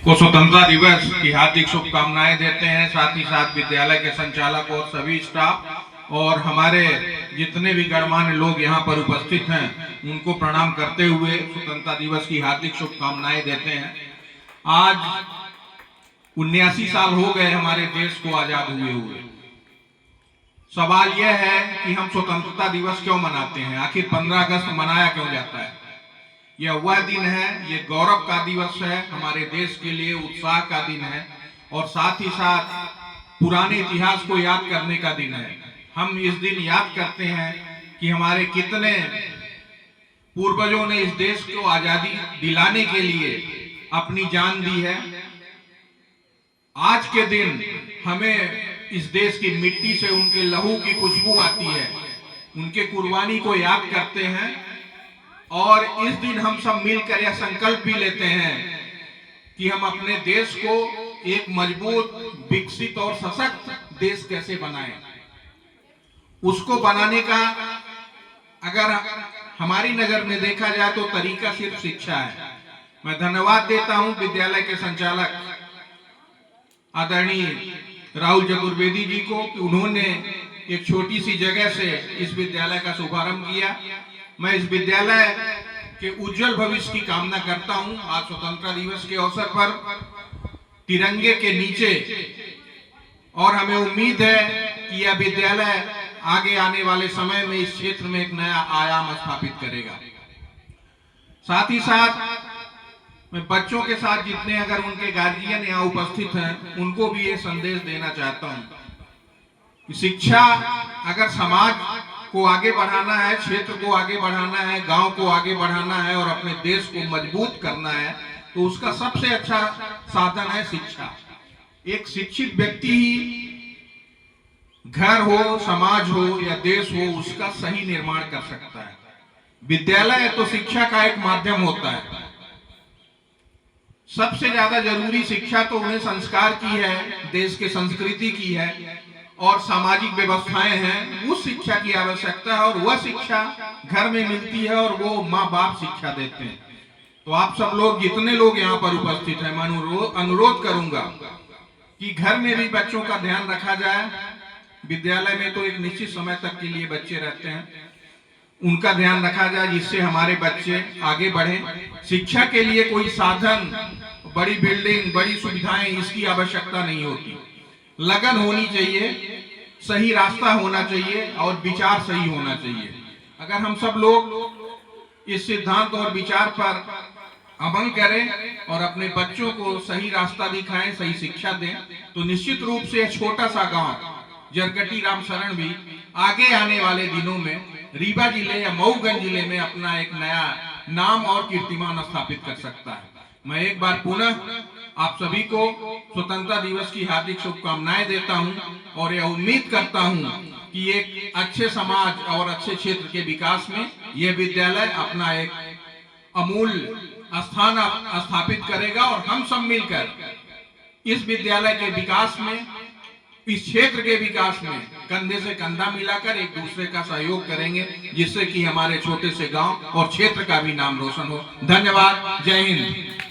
को स्वतंत्रता दिवस की हार्दिक शुभकामनाएं देते हैं। साथ ही साथ विद्यालय के संचालक और सभी स्टाफ और हमारे जितने भी गणमान्य लोग यहाँ पर उपस्थित हैं उनको प्रणाम करते हुए स्वतंत्रता दिवस की हार्दिक शुभकामनाएं देते हैं। आज 79 साल हो गए हमारे देश को आजाद हुए। सवाल यह है कि हम स्वतंत्रता दिवस क्यों मनाते हैं, आखिर 15 अगस्त मनाया क्यों जाता है। यह वह दिन है, ये गौरव का दिवस है, हमारे देश के लिए उत्साह का दिन है और साथ ही साथ पुराने इतिहास को याद करने का दिन है। हम इस दिन याद करते हैं कि हमारे कितने पूर्वजों ने इस देश को आजादी दिलाने के लिए अपनी जान दी है। आज के दिन हमें इस देश की मिट्टी से उनके लहू की खुशबू आती है, उनके कुर्बानी को याद करते हैं और इस दिन हम सब मिलकर यह संकल्प भी लेते हैं कि हम अपने देश को एक मजबूत, विकसित और सशक्त देश कैसे बनाएं। उसको बनाने का अगर हमारी नजर में देखा जाए तो तरीका सिर्फ शिक्षा है। मैं धन्यवाद देता हूं विद्यालय के संचालक आदरणीय राहुल चतुर्वेदी जी को कि उन्होंने एक छोटी सी जगह से इस विद्यालय का शुभारंभ किया। मैं इस विद्यालय के उज्जवल भविष्य की कामना करता हूं। आज स्वतंत्रता दिवस के अवसर पर तिरंगे के नीचे और हमें उम्मीद है कि यह विद्यालय आगे आने वाले समय में इस क्षेत्र में एक नया आयाम स्थापित करेगा। साथ ही साथ मैं बच्चों के साथ जितने अगर उनके गार्जियन यहाँ उपस्थित हैं उनको भी ये संदेश देना चाहता हूँ कि शिक्षा अगर समाज को आगे बढ़ाना है, क्षेत्र को आगे बढ़ाना है, गांव को आगे बढ़ाना है और अपने देश को मजबूत करना है तो उसका सबसे अच्छा साधन है शिक्षा। एक शिक्षित व्यक्ति ही घर हो, समाज हो या देश हो, उसका सही निर्माण कर सकता है। विद्यालय तो शिक्षा का एक माध्यम होता है। सबसे ज्यादा जरूरी शिक्षा तो उन्हें संस्कार की है, देश के संस्कृति की है और सामाजिक व्यवस्थाएं हैं, उस शिक्षा की आवश्यकता है और वह शिक्षा घर में मिलती है और वो माँ बाप शिक्षा देते हैं। तो आप सब लोग जितने लोग यहाँ पर उपस्थित हैं, मैं अनुरोध करूंगा कि घर में भी बच्चों का ध्यान रखा जाए। विद्यालय में तो एक निश्चित समय तक के लिए बच्चे रहते हैं, उनका ध्यान रखा जाए जिससे हमारे बच्चे आगे बढ़ें। शिक्षा के लिए कोई साधन, बड़ी बिल्डिंग, बड़ी सुविधाएं, इसकी आवश्यकता नहीं होती। लगन होनी चाहिए, सही रास्ता होना चाहिए और विचार सही होना चाहिए। अगर हम सब लोग इस सिद्धांत और विचार पर अमल करें और अपने बच्चों को सही रास्ता दिखाएं, सही शिक्षा दें तो निश्चित रूप से यह छोटा सा गांव जरकटी रामशरण भी आगे आने वाले दिनों में रीवा जिले या मऊगंज जिले में अपना एक नया नाम और कीर्तिमान स्थापित कर सकता है। मैं एक बार पुनः आप सभी को स्वतंत्रता दिवस की हार्दिक शुभकामनाएं देता हूं और यह उम्मीद करता हूं कि एक अच्छे समाज और अच्छे क्षेत्र के विकास में यह विद्यालय अपना एक अमूल्य स्थान स्थापित करेगा और हम सब मिलकर इस विद्यालय के विकास में, इस क्षेत्र के विकास में कंधे से कंधा मिलाकर एक दूसरे का सहयोग करेंगे, जिससे कि हमारे छोटे से गांव और क्षेत्र का भी नाम रोशन हो। धन्यवाद। जय हिंद।